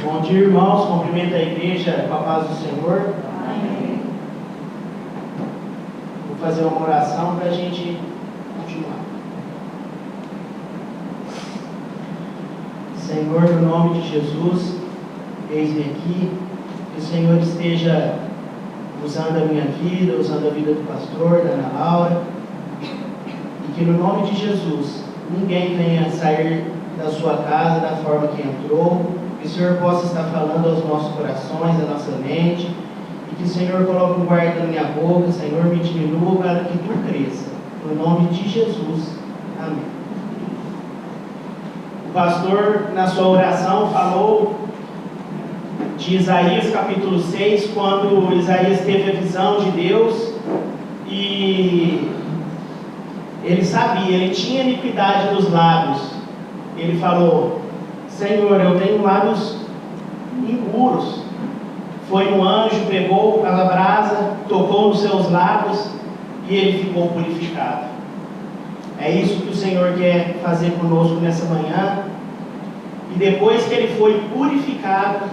Bom dia, irmãos. Cumprimento a igreja com a paz do Senhor. Amém. Vou fazer uma oração para a gente continuar. Senhor, no nome de Jesus, eis-me aqui. Que o Senhor esteja usando a minha vida, usando a vida do pastor, da Ana Laura. E que no nome de Jesus, ninguém venha sair da sua casa da forma que entrou. Que o Senhor possa estar falando aos nossos corações, à nossa mente. E que o Senhor coloque um guarda na minha boca, Senhor, me diminua para que tu cresça. No nome de Jesus. Amém. O pastor, na sua oração, falou de Isaías capítulo 6, quando Isaías teve a visão de Deus e ele sabia, ele tinha iniquidade dos lábios. Ele falou: Senhor, eu tenho lábios impuros. Foi um anjo, pegou a brasa, tocou nos seus lábios e ele ficou purificado. É isso que o Senhor quer fazer conosco nessa manhã. E depois que ele foi purificado,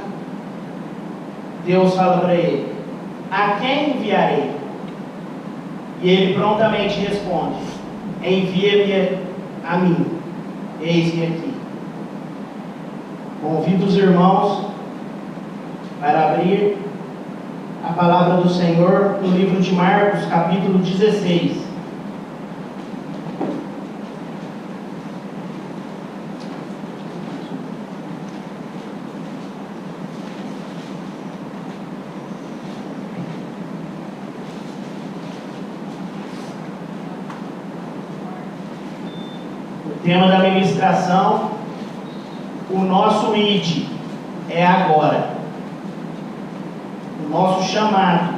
Deus fala para ele: a quem enviarei? E ele prontamente responde: envia-me a mim, eis-me aqui. Convido os irmãos para abrir a palavra do Senhor no livro de Marcos, capítulo 16. O tema da ministração: o nosso id é agora. O nosso chamado,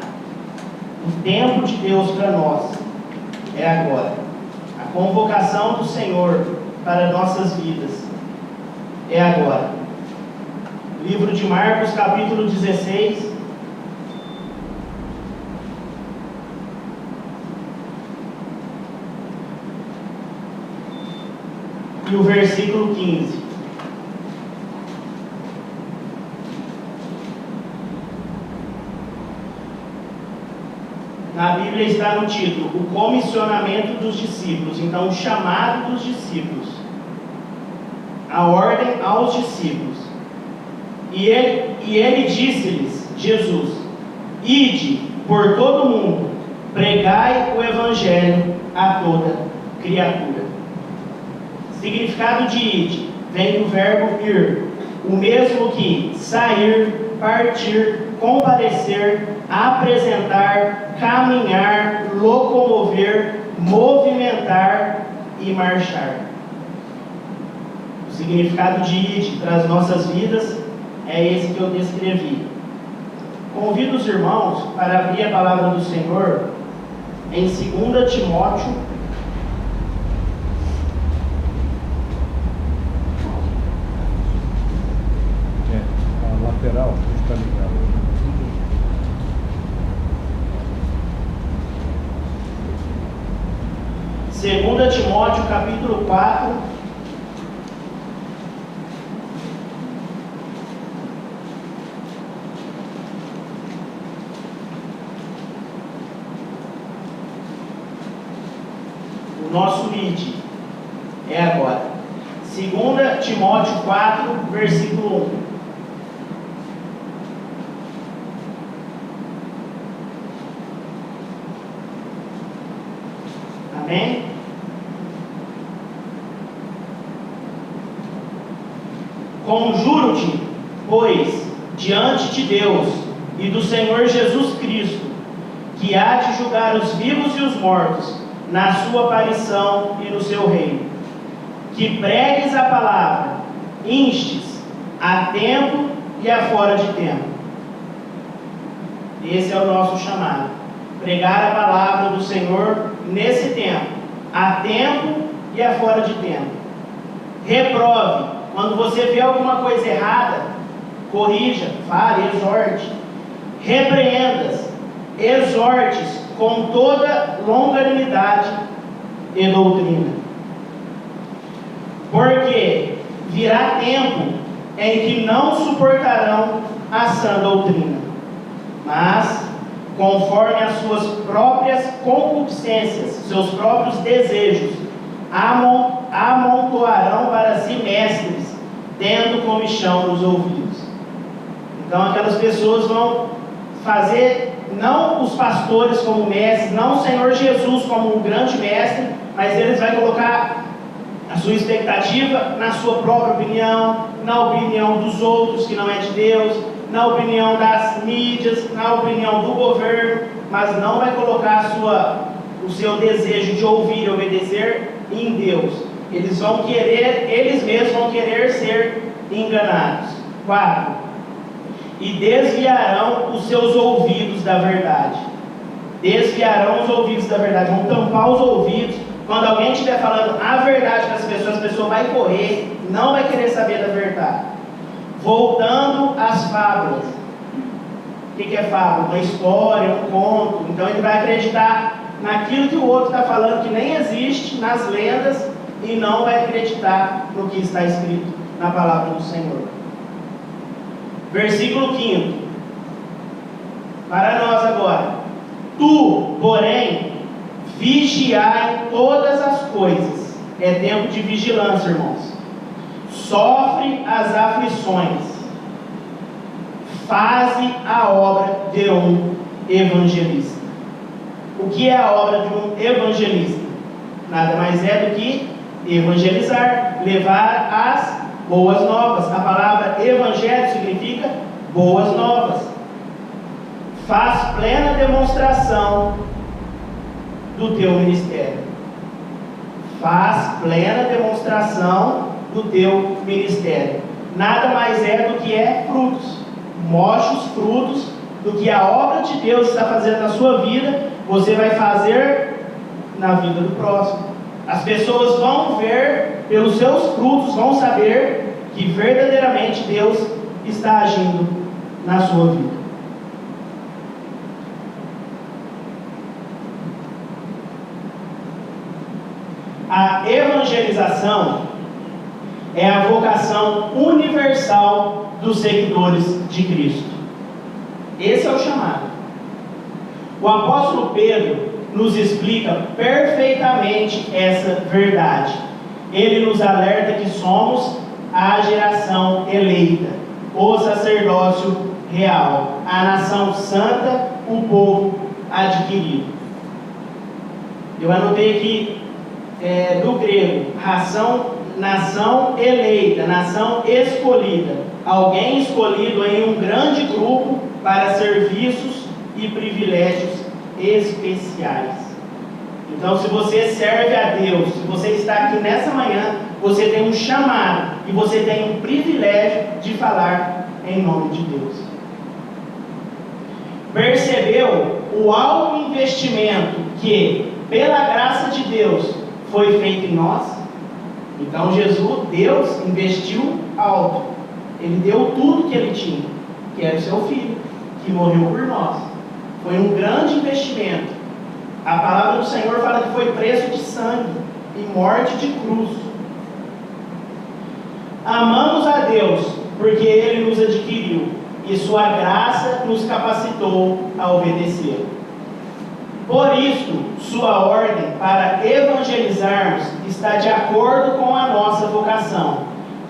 o tempo de Deus para nós é agora. A convocação do Senhor para nossas vidas é agora. Livro de Marcos, capítulo 16. E o versículo 15. Na Bíblia está no título: o comissionamento dos discípulos. Então, o chamado dos discípulos, a ordem aos discípulos. E ele disse-lhes, Jesus: ide por todo mundo, pregai o evangelho a toda criatura. Significado de ide vem do verbo ir, o mesmo que sair, partir, comparecer, apresentar, caminhar, locomover, movimentar e marchar. O significado de ide para as nossas vidas é esse que eu descrevi. Convido os irmãos para abrir a palavra do Senhor em 2 Timóteo. Lateral, está ligado. 2 Timóteo, capítulo 4. O nosso id é agora. 2 Timóteo 4, versículo 1. Amém? Conjuro-te, pois, diante de Deus e do Senhor Jesus Cristo, que há de julgar os vivos e os mortos na sua aparição e no seu reino, que pregues a palavra, instes a tempo e a fora de tempo. Esse é o nosso chamado: pregar a palavra do Senhor nesse tempo, a tempo e a fora de tempo. Reprove. Quando você vê alguma coisa errada, corrija, fale, exorte. Repreendas, exortes com toda longanimidade e doutrina. Porque virá tempo em que não suportarão a sã doutrina, mas, conforme as suas próprias concupiscências, seus próprios desejos, amontoarão para si mestres, tendo comichão nos ouvidos. Então aquelas pessoas vão fazer, não os pastores como mestres, não o Senhor Jesus como um grande mestre, mas eles vão colocar a sua expectativa na sua própria opinião, na opinião dos outros que não é de Deus, na opinião das mídias, na opinião do governo, mas não vai colocar o seu desejo de ouvir e obedecer em Deus. Eles mesmos vão querer ser enganados. 4. E desviarão os seus ouvidos da verdade. Desviarão os ouvidos da verdade, vão tampar os ouvidos. Quando alguém estiver falando a verdade para as pessoas, a pessoa vai correr, não vai querer saber da verdade. Voltando às fábulas. O que é fábula? Uma história, um conto. Então ele vai acreditar naquilo que o outro está falando que nem existe, nas lendas, e não vai acreditar no que está escrito na palavra do Senhor. Versículo 5. Para nós agora. Tu, porém, vigiai todas as coisas. É tempo de vigilância, irmãos. Sofre as aflições. Faze a obra de um evangelista. O que é a obra de um evangelista? Nada mais é do que evangelizar, levar as boas novas. A palavra evangelho significa boas novas. Faz plena demonstração do teu ministério. Faz plena demonstração do teu ministério. Nada mais é do que frutos. Mostre os frutos do que a obra de Deus está fazendo na sua vida, você vai fazer na vida do próximo. As pessoas vão ver pelos seus frutos, vão saber que verdadeiramente Deus está agindo na sua vida. A evangelização é a vocação universal dos seguidores de Cristo. Esse é o chamado. O apóstolo Pedro nos explica perfeitamente essa verdade. Ele nos alerta que somos a geração eleita, o sacerdócio real, a nação santa, o povo adquirido. Eu anotei aqui do grego, nação eleita, nação escolhida, alguém escolhido em um grande grupo para serviços e privilégios especiais. Então, se você serve a Deus, se você está aqui nessa manhã, você tem um chamado e você tem um privilégio de falar em nome de Deus. Percebeu o alto investimento que, pela graça de Deus, foi feito em nós? Então Deus investiu alto. Ele deu tudo que ele tinha, que era o seu filho, que morreu por nós. Foi um grande investimento. A palavra do Senhor fala que foi preço de sangue e morte de cruz. Amamos a Deus porque Ele nos adquiriu e sua graça nos capacitou a obedecer. Por isso, sua ordem para evangelizarmos está de acordo com a nossa vocação,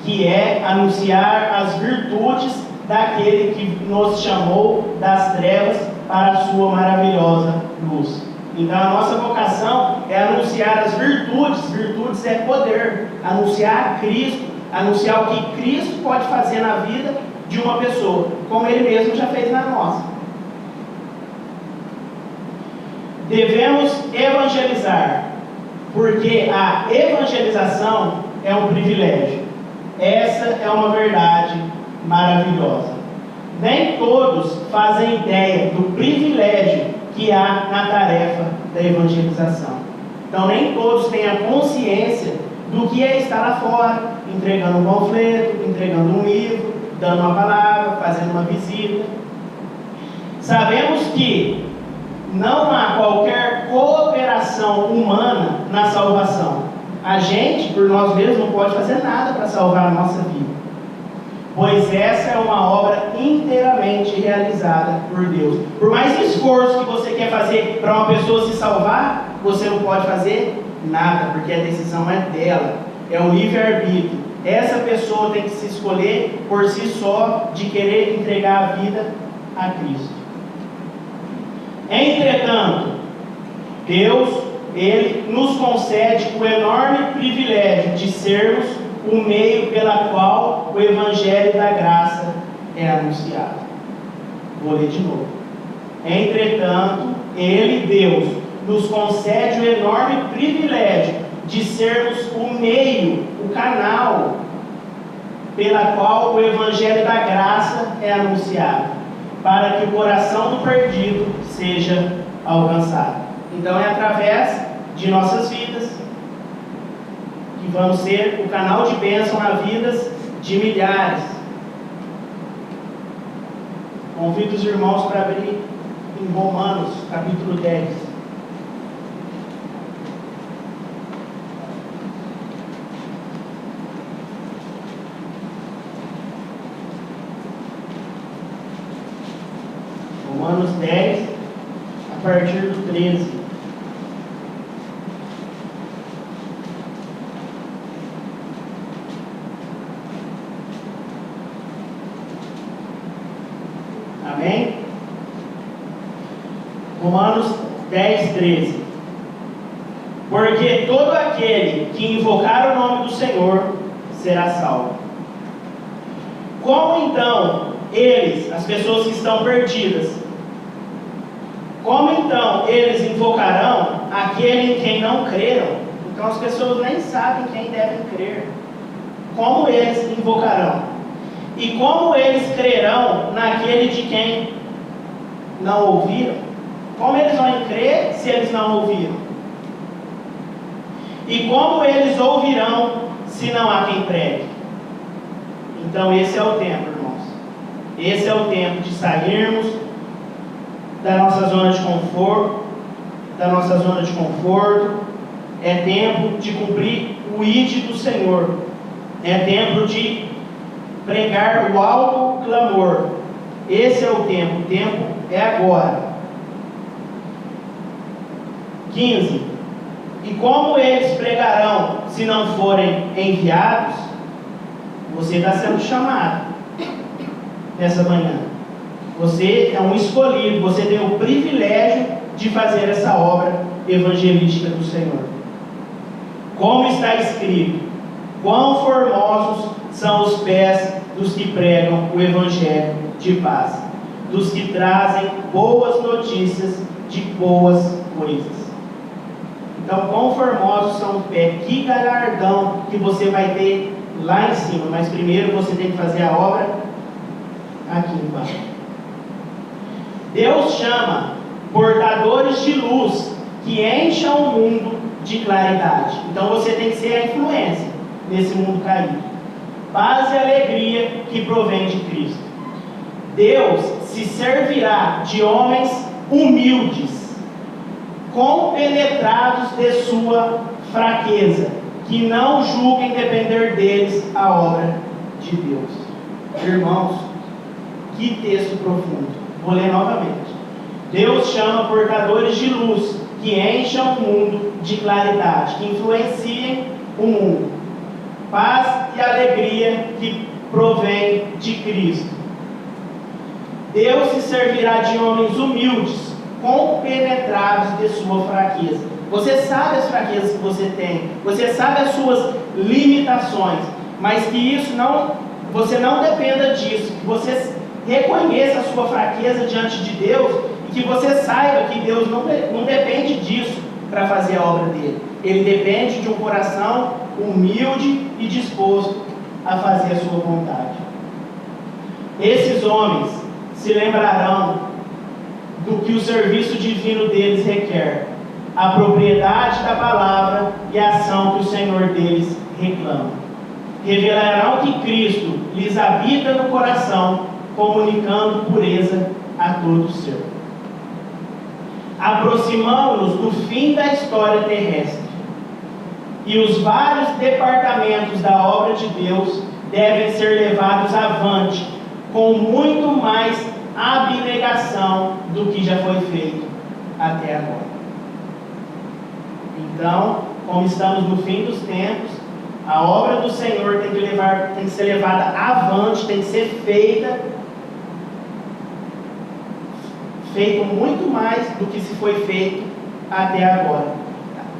que é anunciar as virtudes daquele que nos chamou das trevas para a sua maravilhosa luz. Então a nossa vocação é anunciar as virtudes é poder, anunciar Cristo, anunciar o que Cristo pode fazer na vida de uma pessoa, como Ele mesmo já fez na nossa. Devemos evangelizar, porque a evangelização é um privilégio. Essa é uma verdade maravilhosa. Nem todos fazem ideia do privilégio que há na tarefa da evangelização. Então nem todos têm a consciência do que é estar lá fora, entregando um panfleto, entregando um livro, dando uma palavra, fazendo uma visita. Sabemos que não há qualquer cooperação humana na salvação. A gente, por nós mesmos, não pode fazer nada para salvar a nossa vida. pois essa é uma obra inteiramente realizada por Deus. Por mais esforço que você quer fazer para uma pessoa se salvar, você não pode fazer nada, porque a decisão é dela, é o livre-arbítrio. Essa pessoa tem que se escolher por si só de querer entregar a vida a Cristo. Entretanto, Deus, Ele nos concede o enorme privilégio de sermos o meio pela qual o Evangelho da Graça é anunciado. Vou ler de novo. Entretanto, Ele, Deus, nos concede o enorme privilégio de sermos o meio, o canal, pela qual o Evangelho da Graça é anunciado, para que o coração do perdido seja alcançado. Então é através de nossas vidas que vamos ser o canal de bênção na vidas de milhares. Convido os irmãos para abrir em Romanos, capítulo 10. Romanos 10, a partir do 13. Amém? Romanos 10, 13. Porque todo aquele que invocar o nome do Senhor será salvo. Como então eles, as pessoas que estão perdidas, como então eles invocarão aquele em quem não creram? Então as pessoas nem sabem quem devem crer. Como eles invocarão? E como eles crerão naquele de quem não ouviram? Como eles vão crer se eles não ouviram? E como eles ouvirão se não há quem pregue? Então esse é o tempo, irmãos. Esse é o tempo de sairmos da nossa zona de conforto, é tempo de cumprir o ID do Senhor, é tempo de pregar o alto clamor. Esse é o tempo é agora. 15. E como eles pregarão se não forem enviados? Você está sendo chamado nessa manhã. Você é um escolhido, você tem o privilégio de fazer essa obra evangelística do Senhor. Como está escrito: quão formosos são os pés dos que pregam o Evangelho de paz, dos que trazem boas notícias de boas coisas. Então, quão formosos são os pés, que galardão que você vai ter lá em cima, mas primeiro você tem que fazer a obra aqui embaixo. Deus chama portadores de luz que encham o mundo de claridade. Então você tem que ser a influência nesse mundo caído. Paz e alegria que provém de Cristo. Deus se servirá de homens humildes, compenetrados de sua fraqueza, que não julguem depender deles a obra de Deus. Irmãos, que texto profundo. Vou ler novamente. Deus chama portadores de luz que encham o mundo de claridade, que influenciem o mundo. Paz e alegria que provém de Cristo. Deus se servirá de homens humildes, compenetrados de sua fraqueza. Você sabe as fraquezas que você tem, você sabe as suas limitações, mas que isso você não dependa disso, que você reconheça a sua fraqueza diante de Deus e que você saiba que Deus não depende disso para fazer a obra dele. Ele depende de um coração humilde e disposto a fazer a sua vontade. Esses homens se lembrarão do que o serviço divino deles requer, a propriedade da palavra e a ação que o Senhor deles reclama. Revelarão que Cristo lhes habita no coração, comunicando pureza a todo ser. Aproximamos-nos do fim da história terrestre, e os vários departamentos da obra de Deus devem ser levados avante com muito mais abnegação do que já foi feito até agora. Então, como estamos no fim dos tempos, a obra do Senhor tem que ser levada avante, tem que ser feito muito mais do que se foi feito até agora.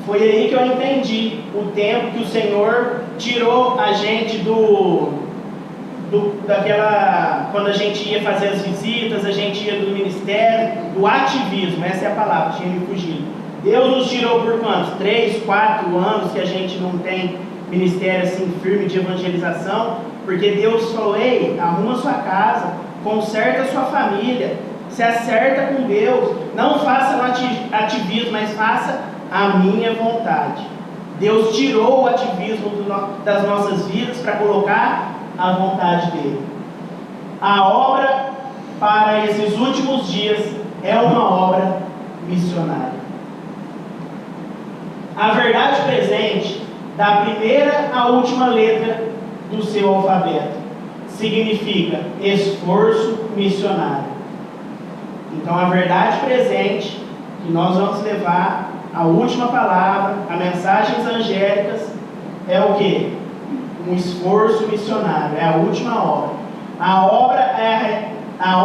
Foi aí que eu entendi o tempo que o Senhor tirou a gente quando a gente ia fazer as visitas, a gente ia do ministério, do ativismo, essa é a palavra, tinha me fugido. Deus nos tirou por quantos? 3, 4 anos que a gente não tem ministério assim firme de evangelização, porque Deus falou: ei, arruma sua casa, conserta a sua família, se acerta com Deus, não faça o ativismo, mas faça a minha vontade. Deus tirou o ativismo das nossas vidas para colocar a vontade dele. A obra para esses últimos dias é uma obra missionária. A verdade presente, da primeira à última letra do seu alfabeto, significa esforço missionário. Então, a verdade presente, que nós vamos levar, a última palavra, as mensagens angélicas, é o quê? Um esforço missionário, é a última obra. A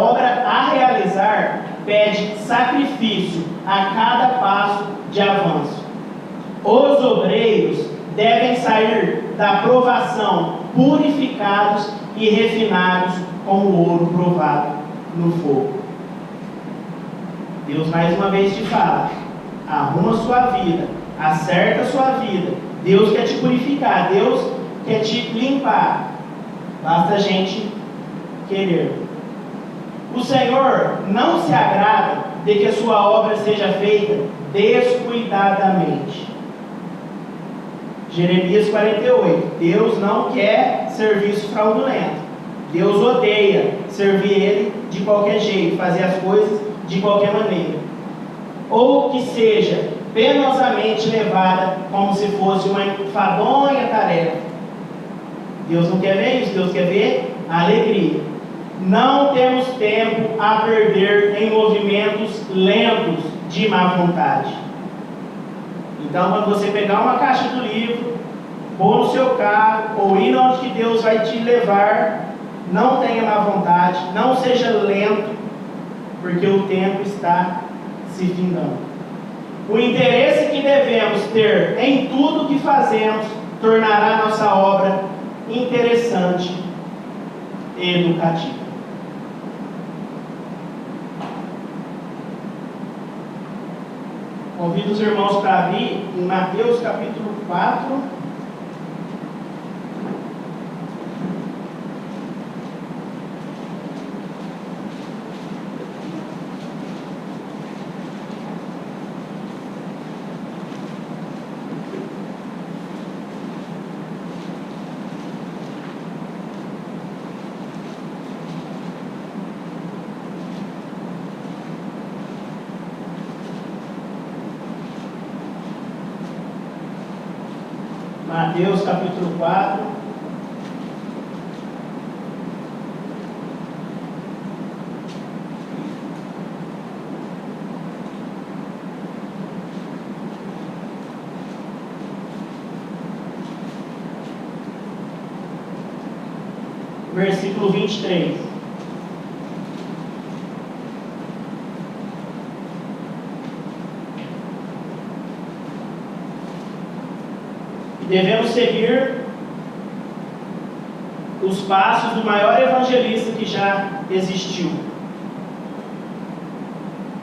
obra a realizar pede sacrifício a cada passo de avanço. Os obreiros devem sair da provação purificados e refinados como ouro provado no fogo. Deus mais uma vez te fala: arruma sua vida, acerta sua vida. Deus quer te purificar, Deus quer te limpar. Basta a gente querer. O Senhor não se agrada de que a sua obra seja feita descuidadamente. Jeremias 48. Deus não quer serviço fraudulento. Deus odeia servir Ele de qualquer jeito, fazer as coisas de qualquer maneira. Ou que seja penosamente levada como se fosse uma enfadonha tarefa. Deus não quer ver isso, Deus quer ver a alegria. Não temos tempo a perder em movimentos lentos de má vontade. Então, quando você pegar uma caixa do livro, pôr no seu carro, ou ir onde que Deus vai te levar, não tenha má vontade, não seja lento, porque o tempo está se findando. O interesse que devemos ter em tudo que fazemos tornará nossa obra interessante e educativa. Convido os irmãos para abrir em Mateus capítulo 4. Mateus capítulo 4. Versículo 23. Devemos seguir os passos do maior evangelista que já existiu,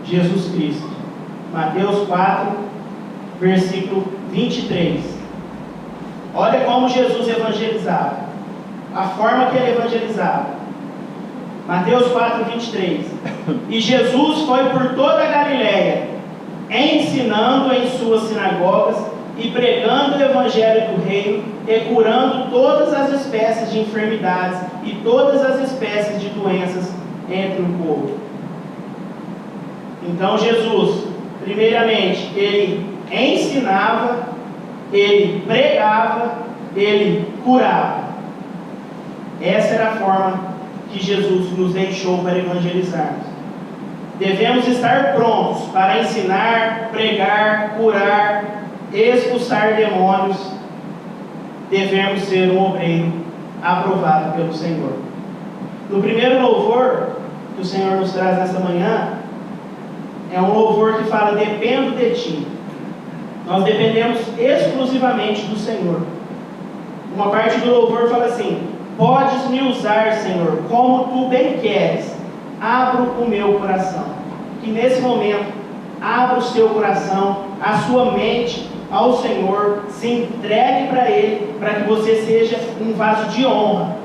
Jesus Cristo. Mateus 4, versículo 23. Olha como Jesus evangelizava, a forma que ele evangelizava. Mateus 4, 23. E Jesus foi por toda a Galiléia, ensinando em suas sinagogas e pregando o evangelho do reino e curando todas as espécies de enfermidades e todas as espécies de doenças entre o povo. Então Jesus, primeiramente, ele ensinava, ele pregava, ele curava. Essa era a forma que Jesus nos deixou para evangelizarmos. Devemos estar prontos para ensinar, pregar, curar, expulsar demônios. Devemos ser um obreiro aprovado pelo Senhor. No primeiro louvor que o Senhor nos traz nesta manhã, é um louvor que fala: dependo de Ti. Nós dependemos exclusivamente do Senhor. Uma parte do louvor fala assim: podes me usar, Senhor, como Tu bem queres. Abro o meu coração. Que nesse momento, abra o seu coração, a sua mente ao Senhor, se entregue para Ele, para que você seja um vaso de honra,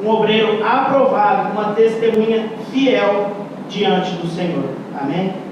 um obreiro aprovado, uma testemunha fiel diante do Senhor. Amém?